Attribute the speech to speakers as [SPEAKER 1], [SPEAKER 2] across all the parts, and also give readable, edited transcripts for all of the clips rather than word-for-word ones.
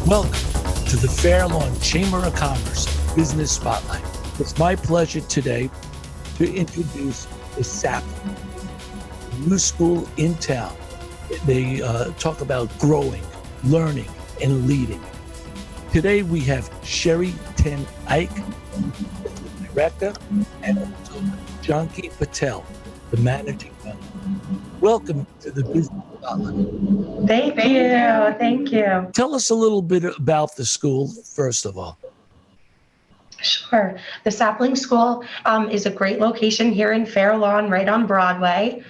[SPEAKER 1] Welcome to the Fair Lawn Chamber of Commerce Business Spotlight. It's my pleasure today to introduce the Sapling, a new school in town. They talk about growing, learning, and leading. Today we have Sherry Ten Ike, the director, and also Janki Patel, the managing member. Welcome to the Business Spotlight.
[SPEAKER 2] Thank you.
[SPEAKER 1] Tell us a little bit about the school, first of all.
[SPEAKER 2] Sure. The Sapling School is a great location here in Fair Lawn, right on Broadway.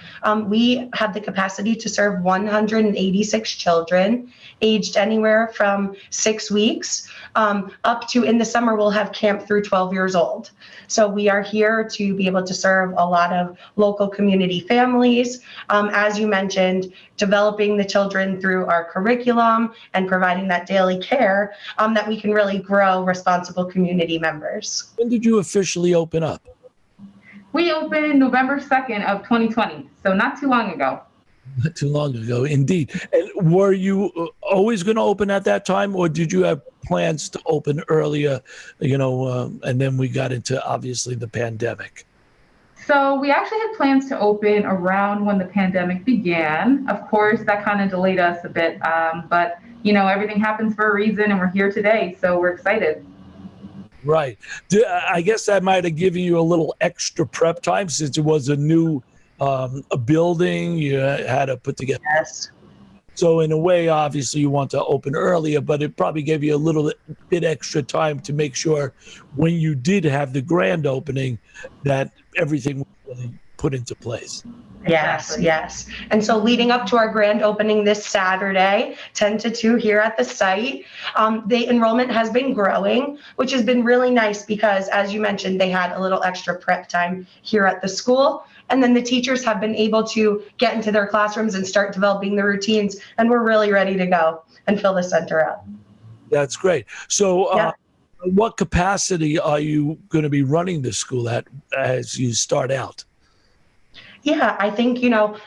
[SPEAKER 2] We have the capacity to serve 186 children, aged anywhere from 6 weeks up to, in the summer, we'll have camp through 12 years old. So we are here to be able to serve a lot of local community families. As you mentioned, developing the children through our curriculum and providing that daily care that we can really grow responsible community members.
[SPEAKER 1] When did you officially open up?
[SPEAKER 3] We opened November 2nd of 2020, so not too long ago.
[SPEAKER 1] Not too long ago, indeed. And were you always going to open at that time, or did you have plans to open earlier, and then we got into, obviously, the pandemic?
[SPEAKER 3] So we actually had plans to open around when the pandemic began. Of course, that kind of delayed us a bit, but, everything happens for a reason, and we're here today, so we're excited.
[SPEAKER 1] Right. I guess that might have given you a little extra prep time since it was a new a building you had to put together.
[SPEAKER 2] Yes.
[SPEAKER 1] So in a way, obviously, you want to open earlier, but it probably gave you a little bit extra time to make sure when you did have the grand opening that everything was really put into place.
[SPEAKER 2] Yes. And so leading up to our grand opening this Saturday, 10 to 2 here at the site, the enrollment has been growing, which has been really nice because, as you mentioned, they had a little extra prep time here at the school. And then the teachers have been able to get into their classrooms and start developing the routines. And we're really ready to go and fill the center up. That's
[SPEAKER 1] great. So what capacity are you going to be running the school at as you start out?
[SPEAKER 2] Yeah, I think,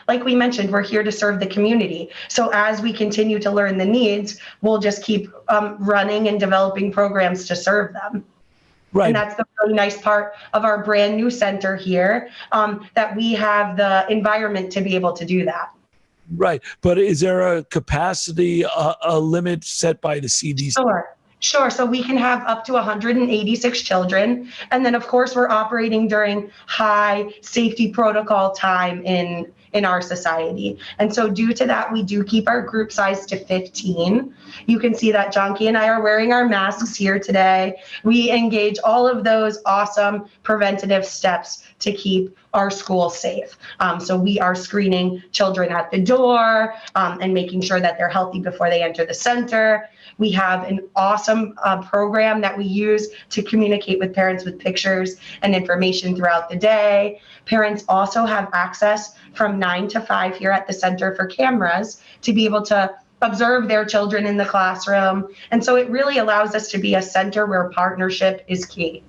[SPEAKER 2] like we mentioned, we're here to serve the community. So as we continue to learn the needs, we'll just keep running and developing programs to serve them. Right. And that's the really nice part of our brand new center here, that we have the environment to be able to do that.
[SPEAKER 1] Right. But is there a capacity, a limit set by the CDC?
[SPEAKER 2] Sure. So we can have up to 186 children. And then, of course, we're operating during high safety protocol time in our society. And so due to that, we do keep our group size to 15. You can see that Janki and I are wearing our masks here today. We engage all of those awesome preventative steps to keep our school safe. So we are screening children at the door and making sure that they're healthy before they enter the center. We have an awesome program that we use to communicate with parents with pictures and information throughout the day. Parents also have access from 9 to 5 here at the center for cameras to be able to observe their children in the classroom. And so it really allows us to be a center where partnership is key.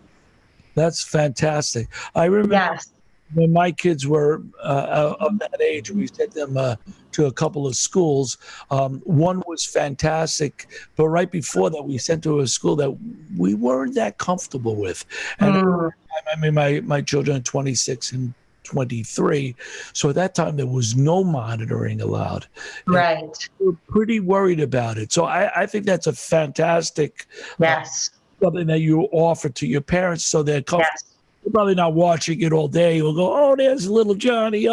[SPEAKER 1] That's fantastic. I remember when my kids were of that age, we sent them to a couple of schools. One was fantastic, but right before that, we sent to a school that we weren't that comfortable with. And I mean, my children are 26 and 23. So at that time, there was no monitoring allowed.
[SPEAKER 2] Right.
[SPEAKER 1] We were pretty worried about it. So I think that's a fantastic something that you offer to your parents so they're comfortable.
[SPEAKER 2] Yes.
[SPEAKER 1] They're probably not watching it all day. We'll go, oh, there's little Johnny,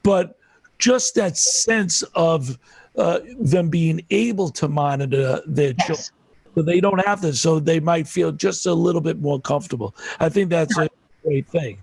[SPEAKER 1] but just that sense of them being able to monitor their children. So they don't have to, so they might feel just a little bit more comfortable. I think that's a great thing.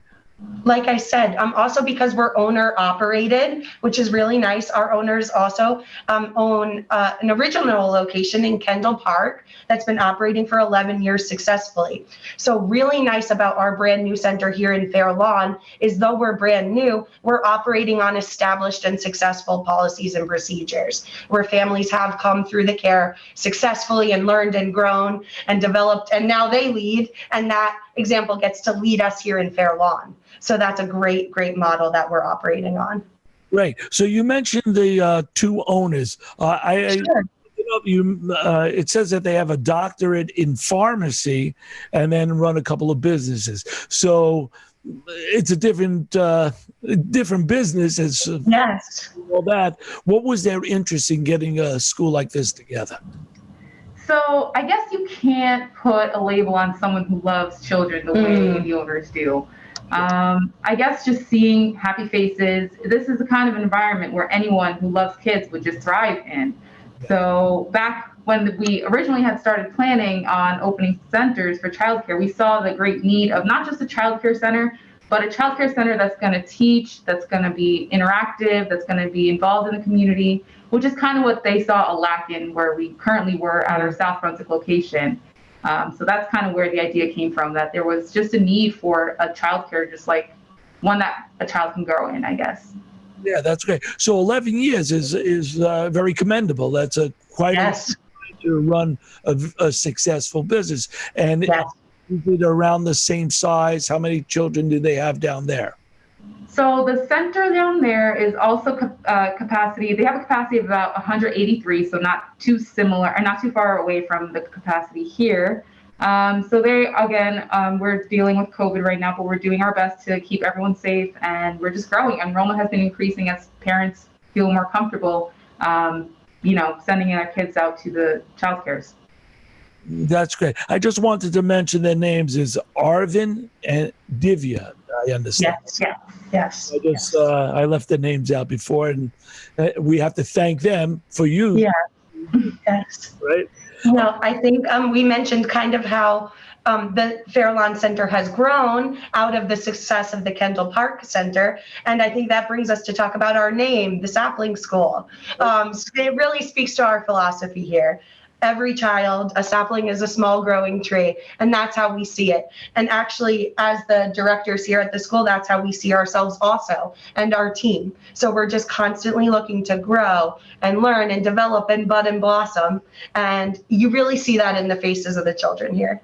[SPEAKER 2] Like I said, also because we're owner operated, which is really nice. Our owners also own an original location in Kendall Park that's been operating for 11 years successfully. So really nice about our brand new center here in Fair Lawn is though we're brand new, we're operating on established and successful policies and procedures where families have come through the care successfully and learned and grown and developed, and now they lead, and that example gets to lead us here in Fair Lawn. So that's a great model that we're operating on.
[SPEAKER 1] Right. So you mentioned the two owners.
[SPEAKER 2] Sure.
[SPEAKER 1] It says that they have a doctorate in pharmacy and then run a couple of businesses. So it's a different business as
[SPEAKER 2] Yes.
[SPEAKER 1] all that. What was their interest in getting a school like this together?
[SPEAKER 3] So I guess you can't put a label on someone who loves children the way the owners do. I guess just seeing happy faces, this is the kind of environment where anyone who loves kids would just thrive in. So back when we originally had started planning on opening centers for childcare, we saw the great need of not just a childcare center, but a childcare center that's going to teach, that's going to be interactive, that's going to be involved in the community, which is kind of what they saw a lack in where we currently were at our South Brunswick location. So that's kind of where the idea came from, that there was just a need for a childcare, just like one that a child can grow in, I guess.
[SPEAKER 1] Yeah, that's great. So 11 years is very commendable. That's quite a
[SPEAKER 2] Yes.
[SPEAKER 1] to run a successful business. And
[SPEAKER 2] Yes.
[SPEAKER 1] is it around the same size? How many children do they have down there?
[SPEAKER 3] So the center down there is also capacity. They have a capacity of about 183, so not too similar, or not too far away from the capacity here. So they, again, we're dealing with COVID right now, but we're doing our best to keep everyone safe, and we're just growing. Enrollment has been increasing as parents feel more comfortable, sending their kids out to the childcares.
[SPEAKER 1] That's great. I just wanted to mention their names is Arvin and Divya. I understand.
[SPEAKER 2] Yes.
[SPEAKER 1] I left the names out before, and we have to thank them for you.
[SPEAKER 2] Yeah. Yes.
[SPEAKER 1] Right.
[SPEAKER 2] I think we mentioned kind of how the Fairlawn Center has grown out of the success of the Kendall Park Center. And I think that brings us to talk about our name, the Sapling School. It really speaks to our philosophy here. Every child, a sapling is a small growing tree, and that's how we see it. And actually, as the directors here at the school, that's how we see ourselves also, and our team. So we're just constantly looking to grow and learn and develop and bud and blossom. And you really see that in the faces of the children here.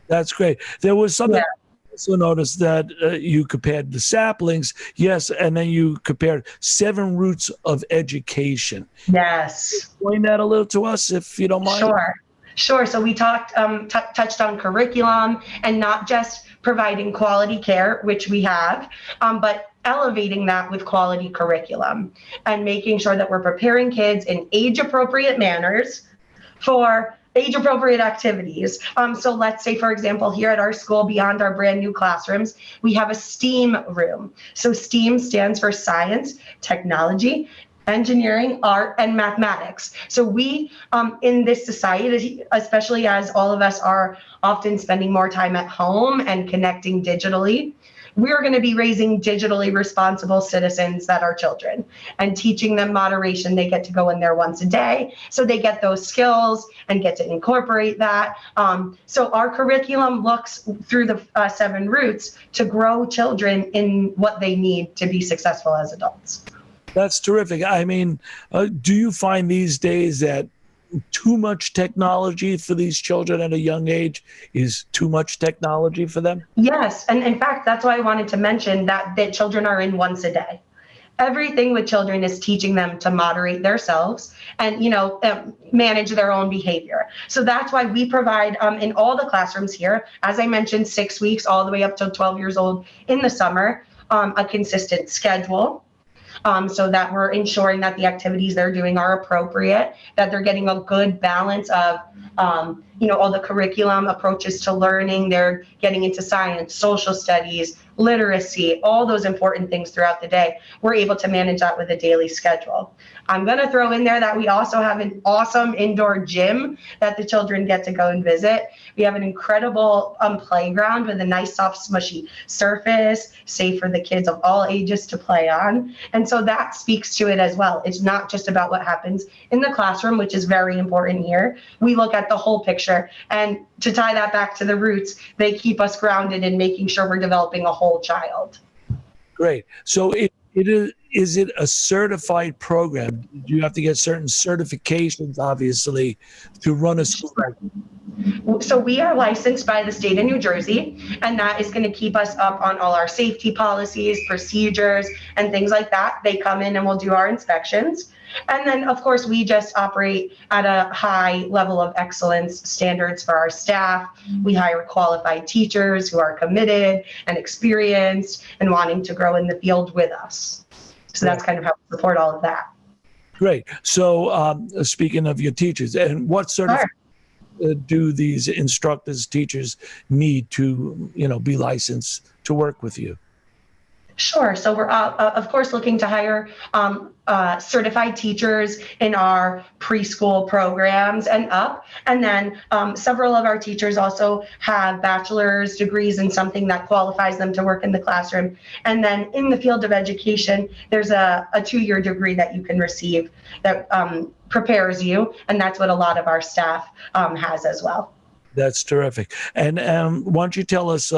[SPEAKER 1] That's great. There was something
[SPEAKER 2] Yeah.
[SPEAKER 1] I also noticed that you compared the saplings, yes, and then you compared 7 roots of education.
[SPEAKER 2] Yes.
[SPEAKER 1] Explain that a little to us, if you don't mind.
[SPEAKER 2] Sure. So we talked, touched on curriculum and not just providing quality care, which we have, but elevating that with quality curriculum and making sure that we're preparing kids in age-appropriate manners for age-appropriate activities. So let's say, for example, here at our school, beyond our brand new classrooms, we have a STEAM room. So STEAM stands for science, technology, engineering, art, and mathematics. So we, in this society, especially as all of us are often spending more time at home and connecting digitally, we're going to be raising digitally responsible citizens that are children and teaching them moderation. They get to go in there once a day, so they get those skills and get to incorporate that. So our curriculum looks through the 7 roots to grow children in what they need to be successful as adults.
[SPEAKER 1] That's terrific. I mean, do you find these days that too much technology for these children at a young age is too much technology for them?
[SPEAKER 2] Yes, and in fact, that's why I wanted to mention that children are in once a day. Everything with children is teaching them to moderate themselves and, manage their own behavior. So that's why we provide in all the classrooms here, as I mentioned, 6 weeks all the way up to 12 years old in the summer, a consistent schedule. So that we're ensuring that the activities they're doing are appropriate, that they're getting a good balance of, all the curriculum approaches to learning. They're getting into science, social studies, literacy, all those important things throughout the day. We're able to manage that with a daily schedule. I'm going to throw in there that we also have an awesome indoor gym that the children get to go and visit. We have an incredible playground with a nice, soft, smushy surface, safe for the kids of all ages to play on. And so that speaks to it as well. It's not just about what happens in the classroom, which is very important here. We look at the whole picture. And to tie that back to the roots, they keep us grounded in making sure we're developing a whole child.
[SPEAKER 1] Great. So is it a certified program? Do you have to get certain certifications, obviously, to run a school?
[SPEAKER 2] So we are licensed by the state of New Jersey, and that is going to keep us up on all our safety policies, procedures, and things like that. They come in and we'll do our inspections. And then, of course, we just operate at a high level of excellence standards for our staff. We hire qualified teachers who are committed and experienced and wanting to grow in the field with us. So that's kind of how we support all of that.
[SPEAKER 1] Great. So speaking of your teachers, and what certifications do these instructors, teachers need to, be licensed to work with you?
[SPEAKER 2] Sure. So we're, of course, looking to hire certified teachers in our preschool programs and up. And then several of our teachers also have bachelor's degrees in something that qualifies them to work in the classroom. And then in the field of education, there's a 2-year degree that you can receive that prepares you. And that's what a lot of our staff has as well.
[SPEAKER 1] That's terrific. And why don't you tell us,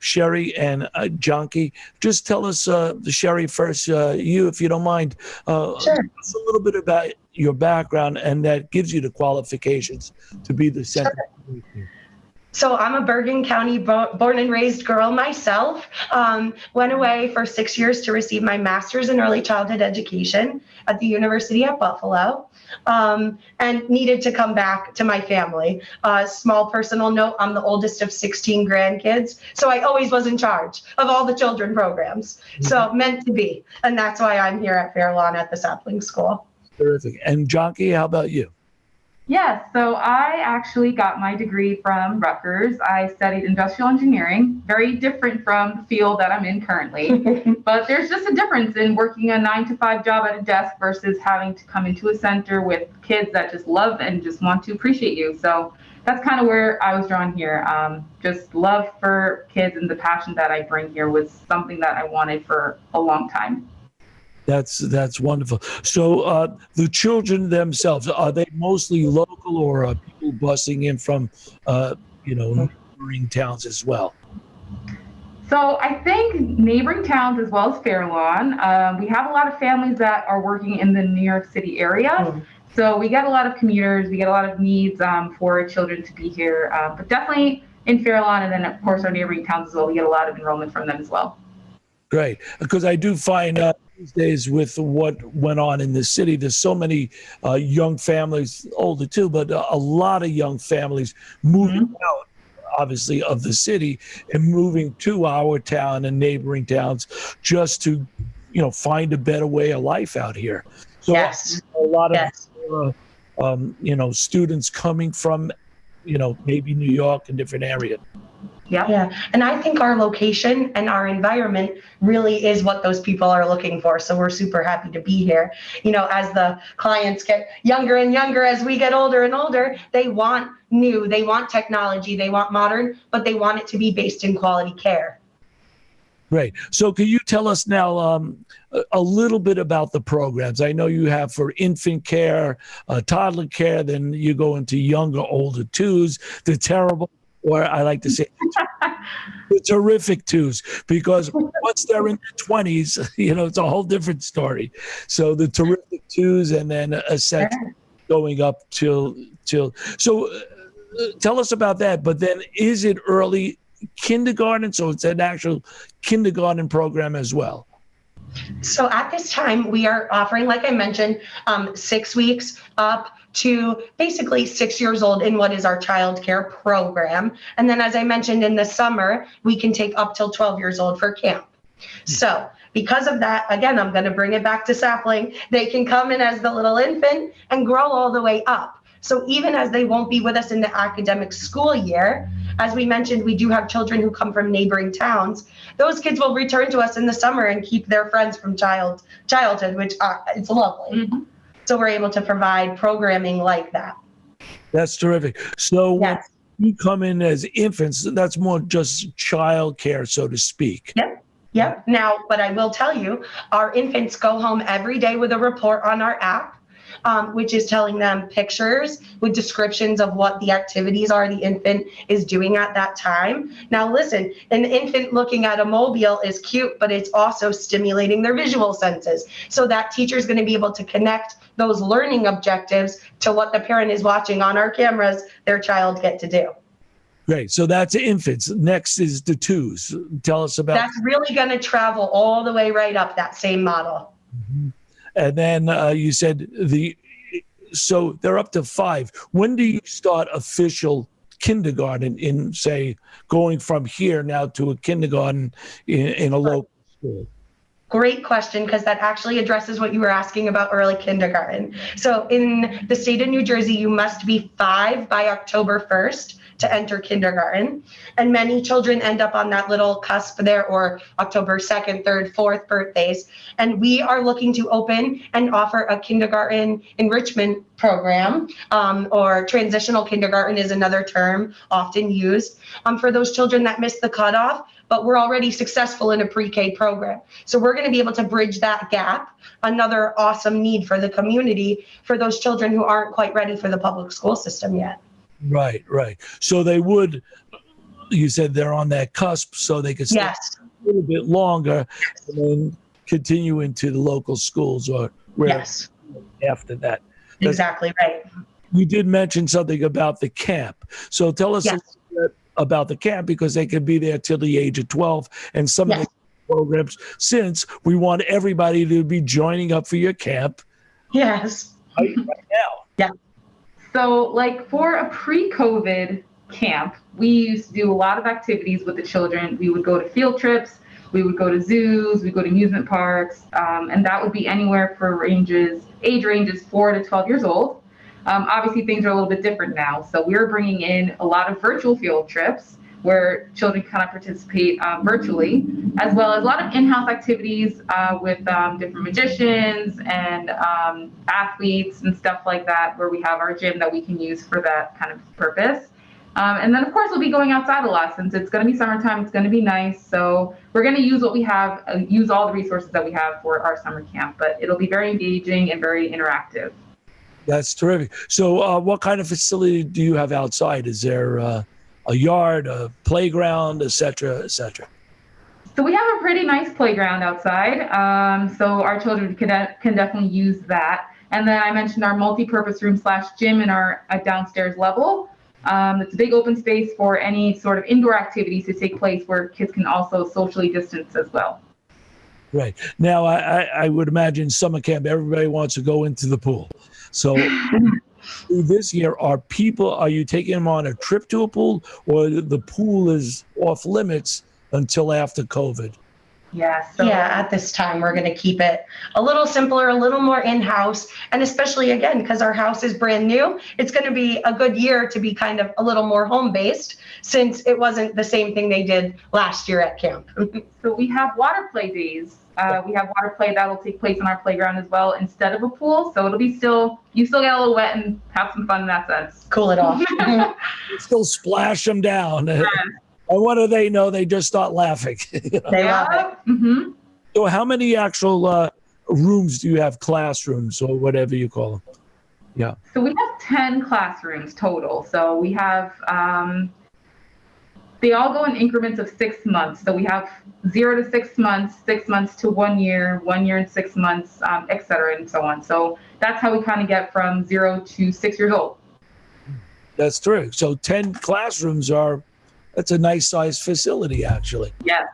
[SPEAKER 1] Sherry and Jonky, just tell us, Sherry first, you, if you don't mind,
[SPEAKER 2] Sure.
[SPEAKER 1] Tell us a little bit about your background, and that gives you the qualifications to be the center. Sure.
[SPEAKER 2] So I'm a Bergen County born and raised girl myself. Went away for 6 years to receive my master's in early childhood education at the University of Buffalo, and needed to come back to my family. Small personal note, I'm the oldest of 16 grandkids, so I always was in charge of all the children programs. So meant to be, and that's why I'm here at Fairlawn at the Sapling School.
[SPEAKER 1] Terrific. And Jonky, how about you?
[SPEAKER 3] Yes, so I actually got my degree from Rutgers. I studied industrial engineering, very different from the field that I'm in currently. But there's just a difference in working a 9-to-5 job at a desk versus having to come into a center with kids that just love and just want to appreciate you. So that's kind of where I was drawn here. Just love for kids, and the passion that I bring here was something that I wanted for a long time.
[SPEAKER 1] That's wonderful. So the children themselves, are they mostly local, or are people busing in from, neighboring towns as well?
[SPEAKER 3] So I think neighboring towns as well as Fairlawn. We have a lot of families that are working in the New York City area. So we get a lot of commuters. We get a lot of needs for children to be here. But definitely in Fairlawn, and then of course our neighboring towns as well, we get a lot of enrollment from them as well.
[SPEAKER 1] Great, because I do find these days with what went on in the city, there's so many young families, older too, but a lot of young families moving out, obviously, of the city and moving to our town and neighboring towns just to, find a better way of life out here. So
[SPEAKER 2] yes.
[SPEAKER 1] A lot of, students coming from, maybe New York and different areas.
[SPEAKER 2] Yeah. And I think our location and our environment really is what those people are looking for. So we're super happy to be here. As the clients get younger and younger, as we get older and older, they want new, they want technology, they want modern, but they want it to be based in quality care.
[SPEAKER 1] Great. So can you tell us now a little bit about the programs? I know you have for infant care, toddler care, then you go into younger, older twos, the terrible, or I like to say the terrific twos, because once they're in their 20s, it's a whole different story. So the terrific twos, and then a set going up till. So tell us about that. But then is it early kindergarten? So it's an actual kindergarten program as well.
[SPEAKER 2] So at this time, we are offering, like I mentioned, 6 weeks up to basically 6 years old in what is our child care program. And then, as I mentioned, in the summer, we can take up till 12 years old for camp. So because of that, again, I'm going to bring it back to Sapling. They can come in as the little infant and grow all the way up. So even as they won't be with us in the academic school year, as we mentioned, we do have children who come from neighboring towns. Those kids will return to us in the summer and keep their friends from childhood, which it's lovely. So we're able to provide programming like that.
[SPEAKER 1] That's terrific. So when you come in as infants, that's more just child care, so to speak.
[SPEAKER 2] Yep. Now, but I will tell you, our infants go home every day with a report on our app, which is telling them pictures with descriptions of what the activities are the infant is doing at that time. Now, listen, an infant looking at a mobile is cute, but it's also stimulating their visual senses. So that teacher is going to be able to connect those learning objectives to what the parent is watching on our cameras their child get to do.
[SPEAKER 1] Great. So that's infants. Next is the twos. Tell us about.
[SPEAKER 2] That's really going to travel all the way right up that same model.
[SPEAKER 1] And then you said so they're up to 5. When do you start official kindergarten in, say, going from here now to a kindergarten in a local school?
[SPEAKER 2] Great question, because that actually addresses what you were asking about early kindergarten. So in the state of New Jersey, you must be 5 by October 1st to enter kindergarten. And many children end up on that little cusp there, or October 2nd, 3rd, 4th birthdays. And we are looking to open and offer a kindergarten enrichment program, or transitional kindergarten is another term often used, for those children that miss the cutoff, but we're already successful in a pre-K program. So we're going to be able to bridge that gap, another awesome need for the community for those children who aren't quite ready for the public school system yet.
[SPEAKER 1] Right, right. So they would, you said they're on that cusp, so they could stay
[SPEAKER 2] Yes.
[SPEAKER 1] a little bit longer and then continue into the local schools or where
[SPEAKER 2] Yes.
[SPEAKER 1] after that.
[SPEAKER 2] Exactly right.
[SPEAKER 1] You did mention something about the camp. So tell us a
[SPEAKER 2] Yes.
[SPEAKER 1] little bit about the camp, because they could be there till the age of 12 and some
[SPEAKER 2] Yes.
[SPEAKER 1] of the programs, since we want everybody to be joining up for your camp
[SPEAKER 2] Yes.
[SPEAKER 1] right now.
[SPEAKER 2] Yeah.
[SPEAKER 3] So, like for a pre-COVID camp, we used to do a lot of activities with the children. We would go to field trips, we would go to zoos, we'd go to amusement parks, and that would be anywhere for age ranges 4 to 12 years old. Obviously, things are a little bit different now. So we're bringing in a lot of virtual field trips where children kind of participate virtually, as well as a lot of in-house activities with different magicians and athletes and stuff like that, where we have our gym that we can use for that kind of purpose. And then, of course, we'll be going outside a lot since it's going to be summertime. It's going to be nice. So we're going to use what we have, use all the resources that we have for our summer camp. But it'll be very engaging and very interactive.
[SPEAKER 1] That's terrific. So what kind of facility do you have outside? Is there a yard, a playground, et cetera, et cetera?
[SPEAKER 3] So we have a pretty nice playground outside. So our children can definitely use that. And then I mentioned our multi-purpose room / gym in our downstairs level. It's a big open space for any sort of indoor activities to take place where kids can also socially distance as well.
[SPEAKER 1] Right. Now, I would imagine summer camp, everybody wants to go into the pool. So this year, are you taking them on a trip to a pool, or the pool is off limits until after COVID?
[SPEAKER 3] Yeah.
[SPEAKER 2] At this time, we're going to keep it a little simpler, a little more in-house. And especially, again, because our house is brand new, it's going to be a good year to be kind of a little more home-based, since it wasn't the same thing they did last year at camp.
[SPEAKER 3] So we have water play days. We have water play that'll take place on our playground as well instead of a pool. So it'll be you still get a little wet and have some fun in that sense.
[SPEAKER 2] Cool it off.
[SPEAKER 1] Still splash them down. And what do they know? They just start laughing.
[SPEAKER 2] They love it.
[SPEAKER 3] Mm-hmm.
[SPEAKER 1] So how many actual rooms do you have, classrooms or whatever you call them? Yeah.
[SPEAKER 3] So we have 10 classrooms total. So we have, they all go in increments of 6 months. So we have 0 to 6 months, 6 months to 1 year, 1 year and 6 months, et cetera, and so on. So that's how we kind of get from 0 to 6 years old.
[SPEAKER 1] That's true. So 10 classrooms that's a nice sized facility, actually.
[SPEAKER 3] Yes.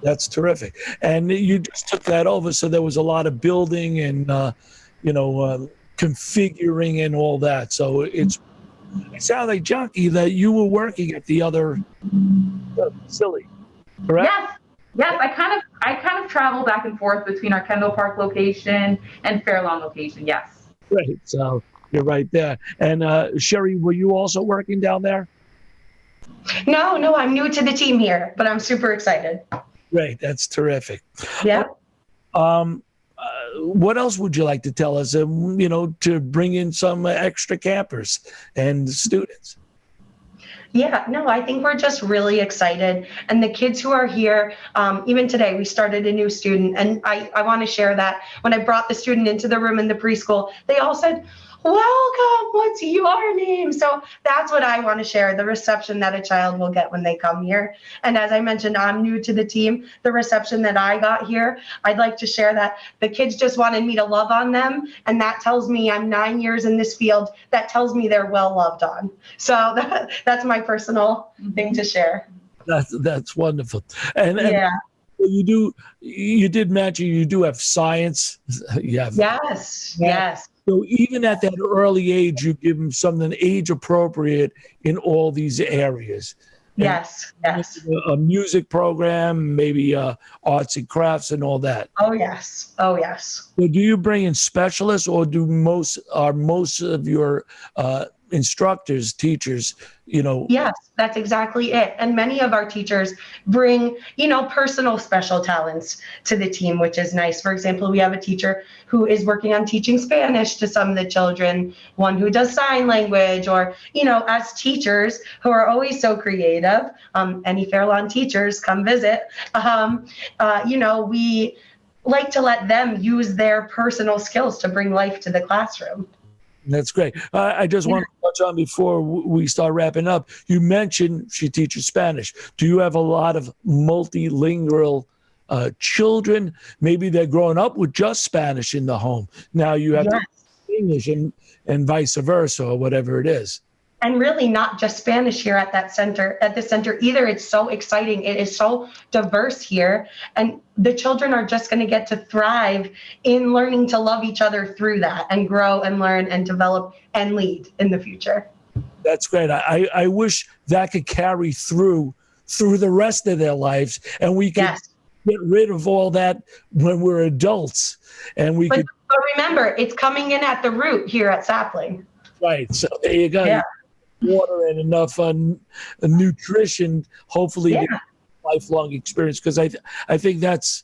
[SPEAKER 1] That's terrific. And you just took that over. So there was a lot of building and, configuring and all that. So it sounds like, Junkie, that you were working at the other facility, correct?
[SPEAKER 3] Yes. I kind of travel back and forth between our Kendall Park location and Fairlawn location. Yes.
[SPEAKER 1] Great. So you're right there. And Sherry, were you also working down there?
[SPEAKER 2] No, I'm new to the team here, but I'm super excited.
[SPEAKER 1] Great. That's terrific.
[SPEAKER 2] Yeah.
[SPEAKER 1] What else would you like to tell us, to bring in some extra campers and students?
[SPEAKER 2] Yeah, no, I think we're just really excited. And the kids who are here, even today, we started a new student. And I want to share that when I brought the student into the room in the preschool, they all said, "Welcome, what's your name?" So that's what I want to share, the reception that a child will get when they come here. And as I mentioned, I'm new to the team. The reception that I got here, I'd like to share that the kids just wanted me to love on them. And that tells me, I'm 9 years in this field, that tells me they're well loved on. So that's my personal thing to share.
[SPEAKER 1] That's wonderful. And
[SPEAKER 2] yeah.
[SPEAKER 1] Well, you did mention you do have science. You have
[SPEAKER 2] Yes,
[SPEAKER 1] math.
[SPEAKER 2] yes,
[SPEAKER 1] So even at that early age, you give them something age appropriate in all these areas. And
[SPEAKER 2] yes, yes.
[SPEAKER 1] a music program, maybe arts and crafts and all that.
[SPEAKER 2] Oh, yes. Oh, yes.
[SPEAKER 1] So do you bring in specialists, or are most of your instructors, teachers,
[SPEAKER 2] Yes, that's exactly it. And many of our teachers bring, personal special talents to the team, which is nice. For example, we have a teacher who is working on teaching Spanish to some of the children, one who does sign language, or, as teachers who are always so creative, any Fairlawn teachers come visit, we like to let them use their personal skills to bring life to the classroom.
[SPEAKER 1] That's great. I just want to touch on before we start wrapping up. You mentioned she teaches Spanish. Do you have a lot of multilingual children? Maybe they're growing up with just Spanish in the home. Now you have
[SPEAKER 2] Yes.
[SPEAKER 1] English and vice versa, or whatever it is.
[SPEAKER 2] And really not just Spanish here at the center either. It's so exciting. It is so diverse here. And the children are just going to get to thrive in learning to love each other through that and grow and learn and develop and lead in the future.
[SPEAKER 1] That's great. I wish that could carry through the rest of their lives, and we could
[SPEAKER 2] Yes.
[SPEAKER 1] get rid of all that when we're adults, and we
[SPEAKER 2] But,
[SPEAKER 1] could.
[SPEAKER 2] but remember, it's coming in at the root here at Sapling.
[SPEAKER 1] Right. So there you go.
[SPEAKER 2] Yeah.
[SPEAKER 1] Water and enough nutrition, hopefully,
[SPEAKER 2] Yeah.
[SPEAKER 1] to get a lifelong experience. Because I think that's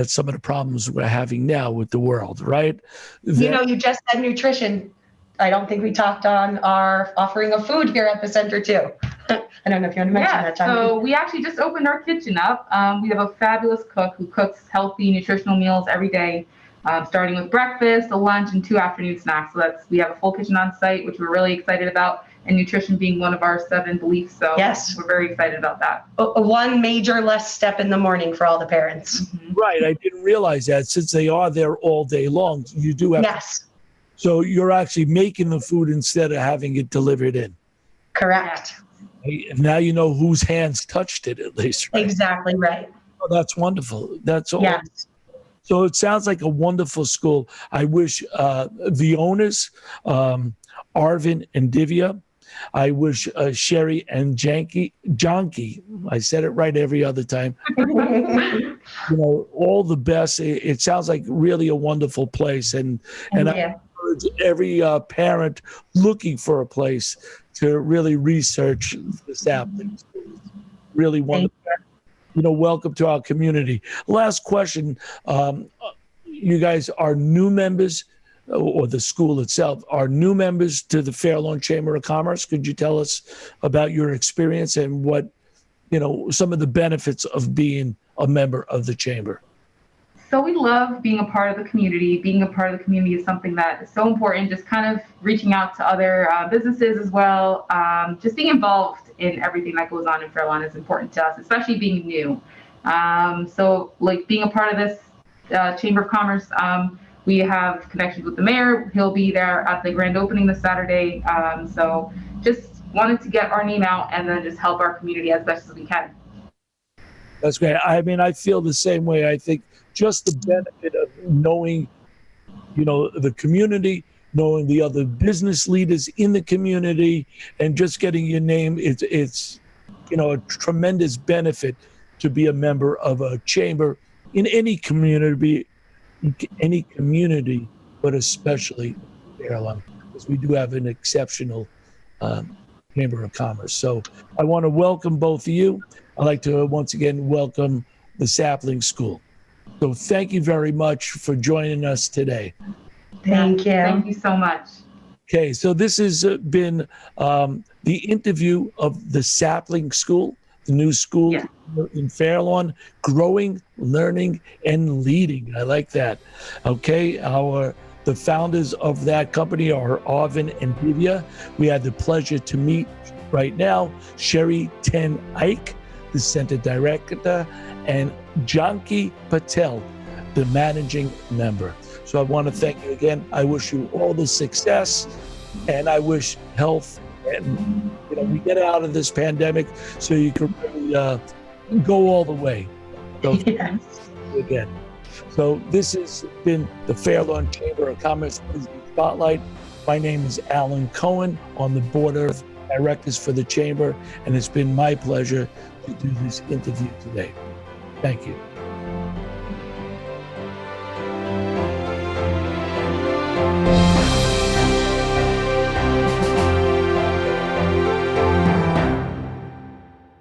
[SPEAKER 1] some of the problems we're having now with the world, right?
[SPEAKER 2] You just said nutrition. I don't think we talked on our offering of food here at the center too. I don't know if you want to mention that, John.
[SPEAKER 3] So we actually just opened our kitchen up. We have a fabulous cook who cooks healthy, nutritional meals every day, starting with breakfast, a lunch, and 2 afternoon snacks. So we have a full kitchen on site, which we're really excited about, and nutrition being one of our 7 beliefs. So
[SPEAKER 2] Yes.
[SPEAKER 3] we're very excited about that.
[SPEAKER 2] One major less step in the morning for all the parents.
[SPEAKER 1] Right. I didn't realize that, since they are there all day long. You do have.
[SPEAKER 2] Yes,
[SPEAKER 1] So you're actually making the food instead of having it delivered in.
[SPEAKER 2] correct.
[SPEAKER 1] Now you know whose hands touched it, at least. Right?
[SPEAKER 2] Exactly right.
[SPEAKER 1] Oh, that's wonderful. That's all.
[SPEAKER 2] Yes.
[SPEAKER 1] So it sounds like a wonderful school. I wish the owners, Arvin and Divya, I wish Sherry and Jonky, I said it right every other time, all the best. It sounds like really a wonderful place. And I encourage every parent looking for a place to really research the Sapling School. Really wonderful. Welcome to our community. Last question. You guys are new members, or the school itself are new members to the Fairlawn Chamber of Commerce. Could you tell us about your experience and what, some of the benefits of being a member of the chamber?
[SPEAKER 3] So we love being a part of the community. Being a part of the community is something that is so important, just kind of reaching out to other businesses as well. Just being involved in everything that goes on in Fairlawn is important to us, especially being new. So being a part of this Chamber of Commerce, we have connections with the mayor. He'll be there at the grand opening this Saturday. So just wanted to get our name out and then just help our community as best as we can.
[SPEAKER 1] That's great. I mean, I feel the same way. I think just the benefit of knowing, the community, knowing the other business leaders in the community, and just getting your name, it's a tremendous benefit to be a member of a chamber in any community, but especially Fairlawn, because we do have an exceptional Chamber of Commerce. So I want to welcome both of you. I'd like to once again welcome the Sapling School. So thank you very much for joining us today.
[SPEAKER 2] Thank you.
[SPEAKER 3] Thank you so much.
[SPEAKER 1] Okay, so this has been the interview of the Sapling School, the new school in Fairlawn, growing, learning, and leading. I like that. Okay, the founders of that company are Arvin and Divya. We had the pleasure to meet right now Sherry Ten Ike, the center director, and Janki Patel, the managing member. So I want to thank you again. I wish you all the success, and I wish health, and we get out of this pandemic so you can really go all the way. So
[SPEAKER 2] Yes.
[SPEAKER 1] again. So this has been the Fairlawn Chamber of Commerce Business Spotlight. My name is Alan Cohen on the board of directors for the Chamber, and it's been my pleasure to do this interview today. Thank you.